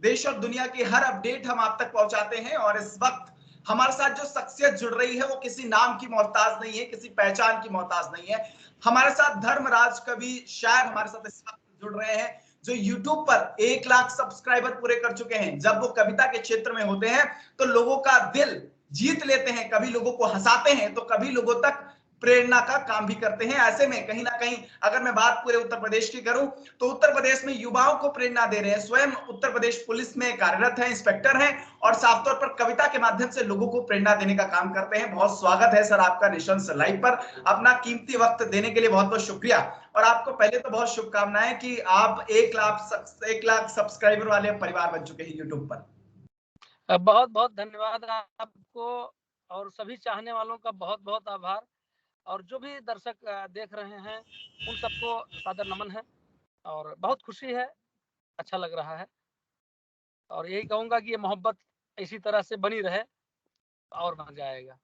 देश और दुनिया की हर अपडेट हम आप तक पहुंचाते हैं। और इस वक्त हमारे साथ जो शख्सियत जुड़ रही है वो किसी नाम की मोहताज नहीं है, किसी पहचान की मोहताज नहीं है। हमारे साथ धर्मराज कवि शायर हमारे साथ इस वक्त जुड़ रहे हैं, जो यूट्यूब पर 1 लाख सब्सक्राइबर पूरे कर चुके हैं। जब वो कविता के क्षेत्र में होते हैं तो लोगों का दिल जीत लेते हैं, कभी लोगों को हंसाते हैं तो कभी लोगों तक प्रेरणा का काम भी करते हैं। ऐसे में कहीं ना कहीं अगर मैं बात पूरे उत्तर प्रदेश की करूं तो उत्तर प्रदेश में युवाओं को प्रेरणा दे रहे हैं। स्वयं उत्तर प्रदेश पुलिस में कार्यरत हैं, इंस्पेक्टर हैं और साफ तौर पर कविता के माध्यम से लोगों को प्रेरणा देने का काम करते हैं। बहुत स्वागत है सर आपका निशंस लाइव पर। अपना कीमती वक्त देने के लिए बहुत बहुत शुक्रिया। और आपको पहले तो बहुत शुभकामनाएं कि आप 1 लाख सब्सक्राइबर वाले परिवार बन चुके हैं यूट्यूब पर। बहुत बहुत धन्यवाद आपको और सभी चाहने वालों का बहुत बहुत आभार। और जो भी दर्शक देख रहे हैं उन सबको सादर नमन है और बहुत खुशी है, अच्छा लग रहा है। और यही कहूंगा कि ये मोहब्बत इसी तरह से बनी रहे और मजा आएगा।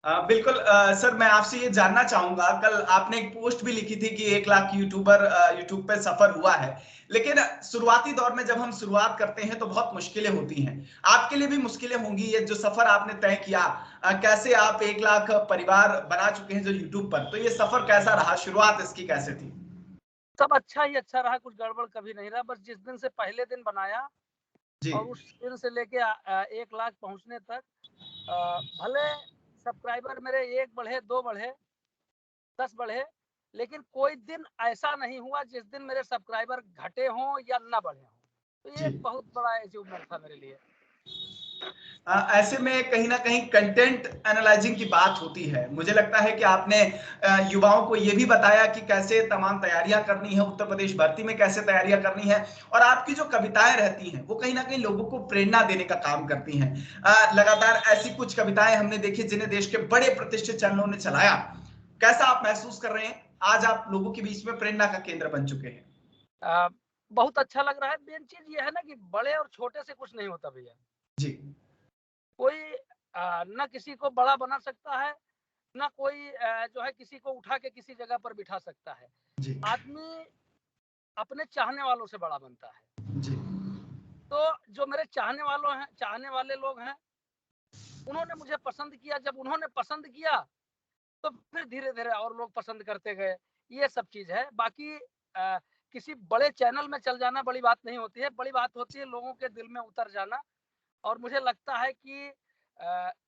बिल्कुल सर, मैं आपसे ये जानना चाहूंगा, कल आपने एक पोस्ट भी लिखी थी कि 1 लाख यूट्यूबर यूट्यूब पे सफर हुआ है। लेकिन शुरुआती दौर में जब हम शुरुआत करते हैं तो बहुत मुश्किलें होती हैं। आपके लिए भी मुश्किलें होंगी। ये जो सफर आपने तय किया, कैसे आप 1 लाख परिवार बना चुके हैं जो यूट्यूब पर, तो ये सफर कैसा रहा, शुरुआत इसकी कैसे थी? सब अच्छा ही अच्छा रहा, कुछ गड़बड़ कभी नहीं रहा। बस जिस दिन से पहले दिन बनाया जी और उस दिन से लेके 1 लाख पहुंचने तक भले सब्सक्राइबर मेरे 1 बढ़े, 2 बढ़े, 10 बढ़े, लेकिन कोई दिन ऐसा नहीं हुआ जिस दिन मेरे सब्सक्राइबर घटे हों या ना बढ़े हों। तो ये जी। बहुत बड़ा अचीवमेंट था मेरे लिए। ऐसे में कहीं ना कहीं कंटेंट एनालाइजिंग की बात होती है। मुझे लगता है कि आपने युवाओं को यह भी बताया कि कैसे तमाम तैयारियां करनी है, उत्तर प्रदेश भर्ती में कैसे तैयारियां करनी है। और आपकी जो कविताएं रहती हैं वो कहीं ना कहीं लोगों को प्रेरणा देने का काम करती हैं। लगातार ऐसी कुछ कविताएं हमने देखी जिन्हें देश के बड़े प्रतिष्ठित चैनलों ने चलाया। कैसा आप महसूस कर रहे हैं, आज आप लोगों के बीच में प्रेरणा का केंद्र बन चुके हैं? आ, बहुत अच्छा लग रहा है। मेन चीज ये है ना कि बड़े और छोटे से कुछ नहीं होता भैया। जी। कोई ना किसी को बड़ा बना सकता है, ना कोई जो है किसी को उठा के किसी जगह पर बिठा सकता है। जी। आदमी अपने चाहने वालों से बड़ा बनता है। जी। तो जो मेरे चाहने वाले लोग हैं, उन्होंने मुझे पसंद किया। जब उन्होंने पसंद किया तो फिर धीरे धीरे और लोग पसंद करते गए। ये सब चीज है। बाकी किसी बड़े चैनल में चल जाना बड़ी बात नहीं होती है। बड़ी बात होती है लोगों के दिल में उतर जाना। और मुझे लगता है कि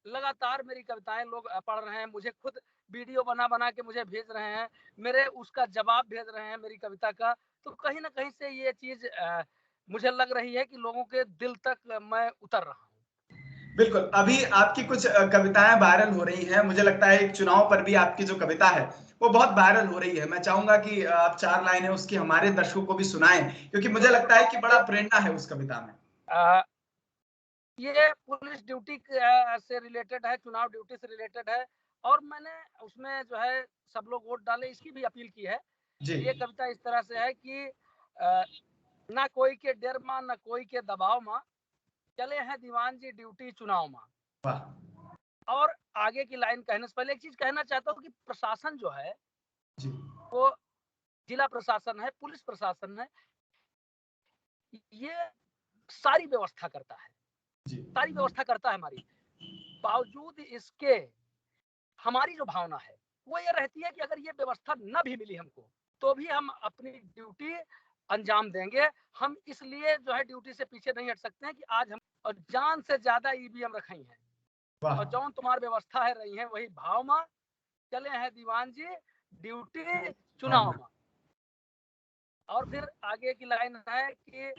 लगातार मेरी कविताएं लोग पढ़ रहे हैं। मुझे खुद वीडियो बना बना के मुझे भेज रहे हैं, मेरे उसका जवाब भेज रहे हैं मेरी कविता का। तो कहीं ना कहीं से ये चीज मुझे लग रही है कि लोगों के दिल तक मैं उतर रहा हूँ। बिल्कुल, अभी आपकी कुछ कविताएं वायरल हो रही हैं। मुझे लगता है एक चुनाव पर भी आपकी जो कविता है वो बहुत वायरल हो रही है। मैं चाहूंगा कि आप 4 लाइनें उसकी हमारे दर्शकों को भी सुनाएं, क्योंकि मुझे लगता है कि बड़ा प्रेरणा है उस कविता में। अ, ये पुलिस ड्यूटी से रिलेटेड है, चुनाव ड्यूटी से रिलेटेड है। और मैंने उसमें जो है सब लोग वोट डाले इसकी भी अपील की है। जी। ये कविता इस तरह से है कि अ, ना कोई के डर मां, ना कोई के दबाव मां, चले हैं दीवान जी ड्यूटी चुनाव मां। वाह। और आगे की लाइन कहने से पहले एक चीज कहना चाहता हूँ कि प्रशासन जो है जी। वो जिला प्रशासन है, पुलिस प्रशासन है, ये सारी व्यवस्था करता है। जी। सारी व्यवस्था करता है हमारी। बावजूद इसके हमारी जो भावना है वो ये रहती है कि अगर ये व्यवस्था न भी मिली हमको तो भी हम अपनी ड्यूटी अंजाम देंगे। हम इसलिए जो है ड्यूटी से पीछे नहीं हट सकते हैं कि आज हम और जान से ज्यादा ईवीएम रखी हैं वाह। और जौन तुम्हारी व्यवस्था है रही है वही भाव में चले हैं दीवान जी ड्यूटी चुनाव हाँ। में। और फिर आगे की लाइन है कि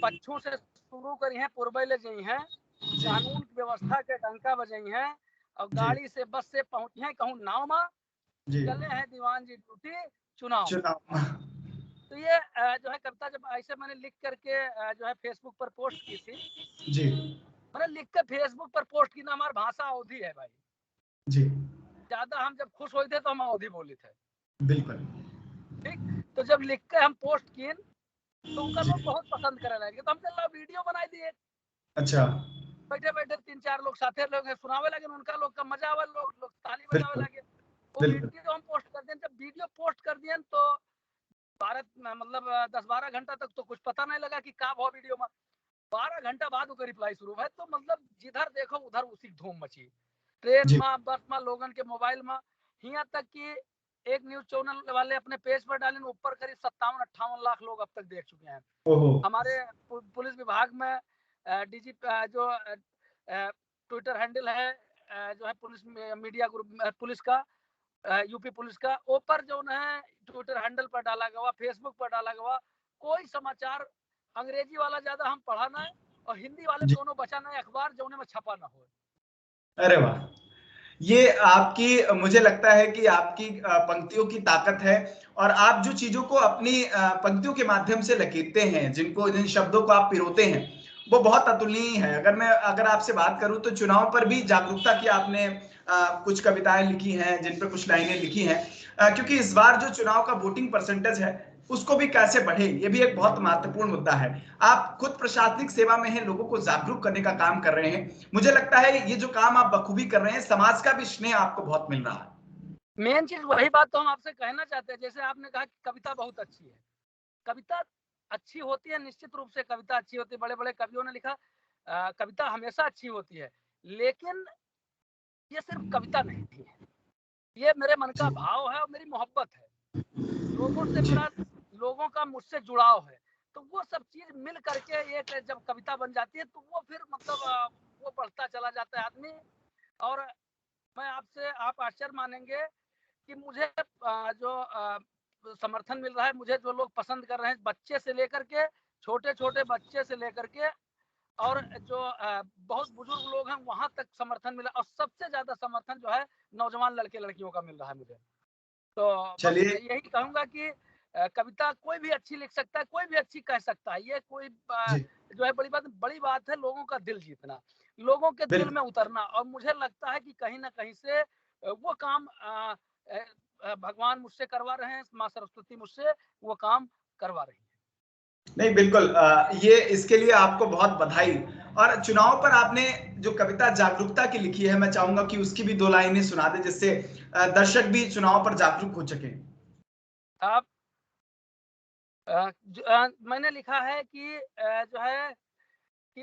पच्छों से शुरू करी है पूर्व ले गई हैं, जी। कानून की व्यवस्था के डंका बजाई हैं और जी। गाड़ी से बस से पहुंची हैं कहूँ नाव में, जी। चले हैं दीवान जी ड्यूटी चुनाव में। चुनाव। तो ये जो है कविता जब ऐसे मैंने लिख करके जो है फेसबुक पर पोस्ट की थी। जी। मैंने लिख कर फेसबुक पर पोस्ट की ना, हमारी भाषा अवधि है भाई। जी। ज्यादा हम जब खुश हुए थे तो हम अवधि बोले थे। बिल्कुल। ठीक। तो जब लिख के हम पोस्ट किए तो उनका जी। लोग बहुत पसंद करे लगे। तो हम चल वीडियो बनाई दिए। अच्छा। बैठे बैठे 3-4 लोग साथे लोग हैं सुनावे लगे, उनका लोग का मजा आवे, लोग लोग ताली बजावे बिल्कुल। लगे। वो बिल्कुल। वीडियो हम पोस्ट कर दिए। जब वीडियो पोस्ट कर दिए तो भारत मतलब 10-12 घंटा तक तो कुछ पता नहीं लगा कि का भाव वीडियो में। 12 घंटा बाद ओकर रिप्लाई शुरू है। तो मतलब जिधर देखो उधर उसी धूम मची, ट्रेन में, बस में, लोगन के मोबाइल में, यहाँ तक कि एक न्यूज चैनल वाले अपने पेज पर डाले, ऊपर करीब 57-58 लाख लोग अब तक देख चुके हैं। हमारे पुलिस विभाग में डीजी जो ट्विटर हैंडल है जो है पुलिस मीडिया ग्रुप पुलिस का, यूपी पुलिस का, ऊपर जो है ट्विटर हैंडल पर डाला गया, फेसबुक पर डाला गया, कोई समाचार अंग्रेजी वाला ज्यादा हम पढ़ा ना है और हिंदी वाले दोनों बचा ना अखबार जो में छपा ना हो। अरे वाह, ये आपकी, मुझे लगता है कि आपकी पंक्तियों की ताकत है, और आप जो चीजों को अपनी पंक्तियों के माध्यम से लकीरते हैं, जिन शब्दों को आप पिरोते हैं, वो बहुत अतुलनीय है। अगर आपसे बात करूं तो चुनाव पर भी जागरूकता की आपने कुछ कविताएं लिखी हैं, जिन पर कुछ लाइनें लिखी हैं, क्योंकि इस बार जो चुनाव का वोटिंग परसेंटेज है उसको भी कैसे बढ़े, ये भी एक बहुत महत्वपूर्ण मुद्दा है। आप खुद प्रशासनिक सेवा में हैं, लोगों को जागरूक करने का काम कर रहे हैं। मुझे लगता है ये जो काम आप बखूबी कर रहे हैं, समाज का भी स्नेह आपको बहुत मिल रहा है। मेन चीज वही बात तो हम आपसे कहना चाहते हैं। जैसे आपने कहा कि कविता बहुत अच्छी है, कविता अच्छी होती है, निश्चित रूप से कविता अच्छी होती है, बड़े बड़े कवियों ने लिखा कविता हमेशा अच्छी होती है, लेकिन ये सिर्फ कविता नहीं है, ये मेरे मन का भाव है और मेरी मोहब्बत है, लोगों से मेरा, लोगों का मुझसे जुड़ाव है। तो वो सब चीज मिल करके एक जब कविता बन जाती है तो वो फिर मतलब वो बढ़ता चला जाता है आदमी। और मैं आपसे, आप आश्चर्य मानेंगे कि मुझे जो समर्थन मिल रहा है, मुझे जो लोग पसंद कर रहे हैं, बच्चे से लेकर के, छोटे छोटे बच्चे से लेकर के, और जो बहुत बुजुर्ग लोग हैं वहां तक समर्थन मिला, और सबसे ज्यादा समर्थन जो है नौजवान लड़के लड़कियों का मिल रहा है मुझे। तो बस यही कहूंगा कि कविता कोई भी अच्छी लिख सकता है, कोई भी अच्छी कह सकता है, ये कोई जो है बड़ी बात है लोगों का दिल जीतना, लोगों के दिल में उतरना। और मुझे लगता है कि कहीं ना कहीं से वो काम भगवान मुझसे करवा रहे हैं, माँ सरस्वती मुझसे वो काम करवा रही है। नहीं, बिल्कुल, ये इसके लिए आपको बहुत बधाई। और चुनाव पर आपने जो कविता जागरूकता की लिखी है, मैं चाहूंगा कि उसकी भी 2 लाइनें सुना दे, जिससे दर्शक भी चुनाव पर जागरूक हो सके। आप मैंने लिखा है कि जो है कि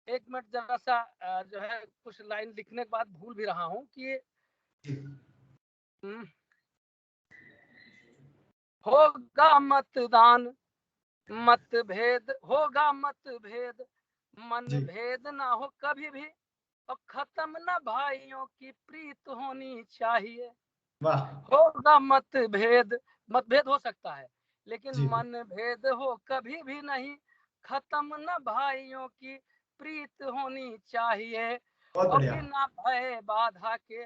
एक मिनट जरा सा जो है कुछ लाइन लिखने के बाद भूल भी रहा हूं कि होगा मतदान, मतभेद होगा, मतभेद मन भेद ना हो कभी भी, और खत्म ना भाइयों की प्रीत होनी चाहिए। होगा मतभेद, मतभेद हो सकता है लेकिन मन भेद हो कभी भी नहीं, खत्म न भाइयों की प्रीत होनी चाहिए। और बिना भय बाधा के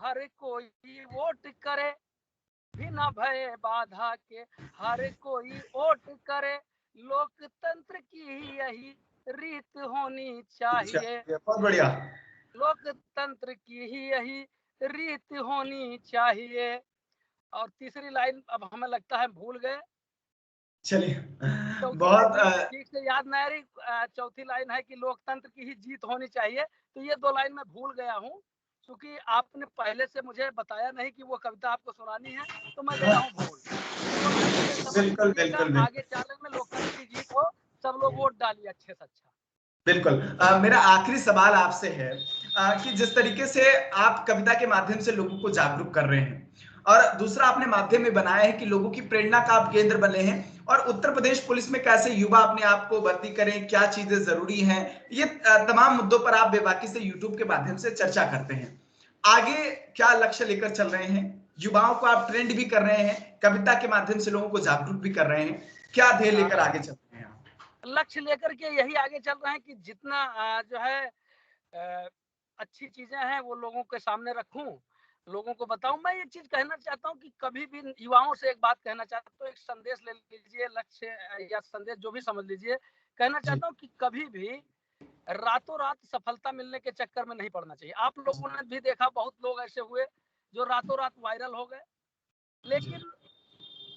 हर कोई वोट करे, बिना भय बाधा के हर कोई वोट करे, लोकतंत्र की यही रीत होनी चाहिए। बहुत बढ़िया। लोकतंत्र की ही यही रीत होनी चाहिए। और तीसरी लाइन अब हमें लगता है भूल गए। चलिए, बहुत ठीक से याद नहीं आ रही। चौथी लाइन है कि लोकतंत्र की ही जीत होनी चाहिए। तो ये 2 लाइन मैं भूल गया हूँ, क्योंकि आपने पहले से मुझे बताया नहीं कि वो कविता आपको सुनानी है, तो मैं गया हूँ भूल। बिल्कुल बिल्कुल। आगे चैनल में लोकतंत्र की जीत हो, सब लोग वोट डालिए अच्छे से अच्छा। बिल्कुल। मेरा आखिरी सवाल आपसे है कि जिस तरीके से आप कविता के माध्यम से लोगों को जागरूक कर रहे हैं, और दूसरा आपने माध्यम में बनाया है कि लोगों की प्रेरणा का आप केंद्र बने हैं, और उत्तर प्रदेश पुलिस में कैसे युवा अपने आप को भर्ती करें, क्या चीजें जरूरी हैं, ये तमाम मुद्दों पर आप बेबाकी से यूट्यूब के माध्यम से चर्चा करते हैं। आगे क्या लक्ष्य लेकर चल रहे हैं? युवाओं को आप ट्रेंड भी कर रहे हैं, कविता के माध्यम से लोगों को जागरूक भी कर रहे हैं, क्या ध्येय लेकर आगे चल रहे हैं? लक्ष्य लेकर के यही आगे चल रहे हैं कि जितना जो है अच्छी चीजें हैं वो लोगों के सामने रखूं, लोगों को बताऊं। मैं ये चीज कहना चाहता हूं कि कभी भी युवाओं से एक बात कहना चाहता हूं, एक संदेश ले लीजिए, लक्ष्य या संदेश जो भी समझ लीजिए। कहना चाहता हूं कि कभी भी रातों रात सफलता मिलने के चक्कर में नहीं पड़ना चाहिए। आप लोगों ने भी देखा, बहुत लोग ऐसे हुए जो रातों रात वायरल हो गए। लेकिन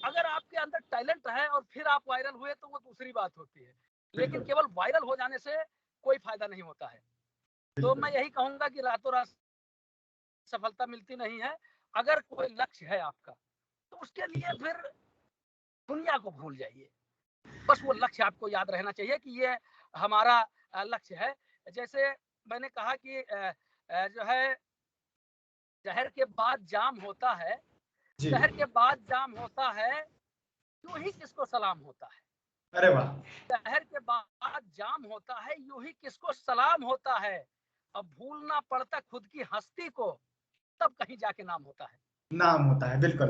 अगर आपके अंदर टैलेंट है और फिर आप वायरल हुए तो वो दूसरी बात होती है, लेकिन केवल वायरल हो जाने से कोई फायदा नहीं होता है। तो मैं यही कहूंगा कि रातों रात सफलता मिलती नहीं है। अगर कोई लक्ष्य है आपका तो उसके लिए फिर दुनिया को भूल जाइए, बस वो लक्ष्य आपको याद रहना चाहिए कि ये हमारा लक्ष्य है। जैसे मैंने कहा कि जो है शहर के बाद जाम होता है, जी। शहर के बाद जाम होता है, यूं ही किसको सलाम होता है। अरे वाह। शहर के बाद जाम होता है, यूं ही किसको सलाम होता है। अब भूलना पड़ता खुद की हस्ती को, तब कहीं जाके नाम होता है। नाम होता है, बिल्कुल।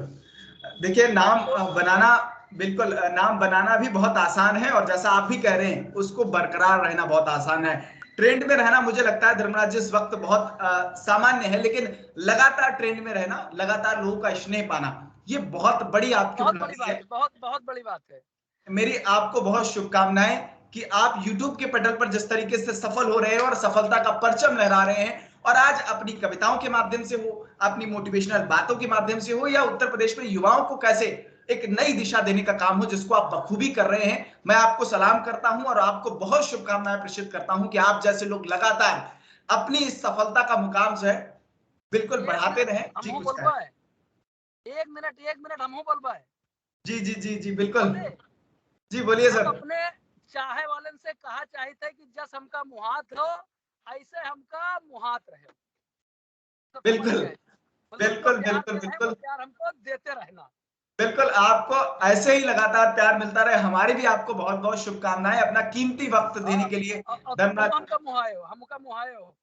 देखिए नाम बनाना, बिल्कुल नाम बनाना भी बहुत आसान है, और जैसा आप भी कह रहे हैं उसको बरकरार रहना बहुत आसान है। ट्रेंड में रहना मुझे लगता है धर्मराज जी इस वक्त बहुत सामान्य है, लेकिन लगातार ट्रेंड में रहना, लगातार लोगों का स्नेह पाना, ये बहुत बड़ी आपकी बहुत बड़ी उपलब्धि बात है। है, बहुत बहुत बड़ी बात है। मेरी आपको बहुत शुभकामनाएं कि आप YouTube के पटल पर जिस तरीके से सफल हो रहे हैं और सफलता का परचम लहरा रहे हैं, और आज अपनी कविताओं के माध्यम से हो, अपनी मोटिवेशनल बातों के माध्यम से हो, या उत्तर प्रदेश में युवाओं को कैसे एक नई दिशा देने का काम हो, जिसको आप बखूबी कर रहे हैं। मैं आपको सलाम करता हूं और आपको बहुत शुभकामनाएं प्रेषित करता हूं कि आप जैसे लोग लगातार अपनी इस सफलता का मुकाम जो है बिल्कुल बढ़ाते रहें। हम जी हूँ कुछ बोलबा कहें। है, एक मिनट हम हूँ बोलबा है। जी जी जी जी बिल्कुल। बोले जी बोलिए हम सर। अपने चाहे वालन से कहा चाहते कि जस हमका मुहात हो, ऐसे हमका मुहात रहे। तो समझ बिल्कुल गए, मतलब जो बिल्कुल प्यार बिल्कुल दे रहे हैं वो बिल्कुल प्यार हमको देते रहना। बिल्कुल। आपको ऐसे ही लगातार प्यार मिलता रहे, हमारी भी आपको बहुत बहुत शुभकामनाएं अपना कीमती वक्त देने के लिए। और तुम धन्यवाद। हमका मुहाए हो।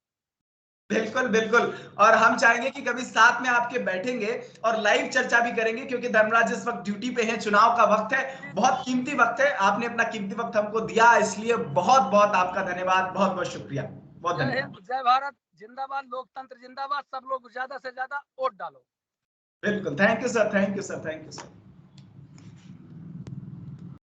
बिल्कुल बिल्कुल। और हम चाहेंगे कि कभी साथ में आपके बैठेंगे और लाइव चर्चा भी करेंगे, क्योंकि धर्मराज इस वक्त ड्यूटी पे है, चुनाव का वक्त है, जी जी बहुत कीमती वक्त है, आपने अपना कीमती वक्त हमको दिया, इसलिए बहुत बहुत आपका धन्यवाद, बहुत बहुत शुक्रिया, बहुत जय धन्यवाद। हिंद, जय भारत, जिंदाबाद, लोकतंत्र जिंदाबाद। सब लोग ज्यादा से ज्यादा वोट डालो। बिल्कुल। Thank you sir, thank you sir, thank you sir.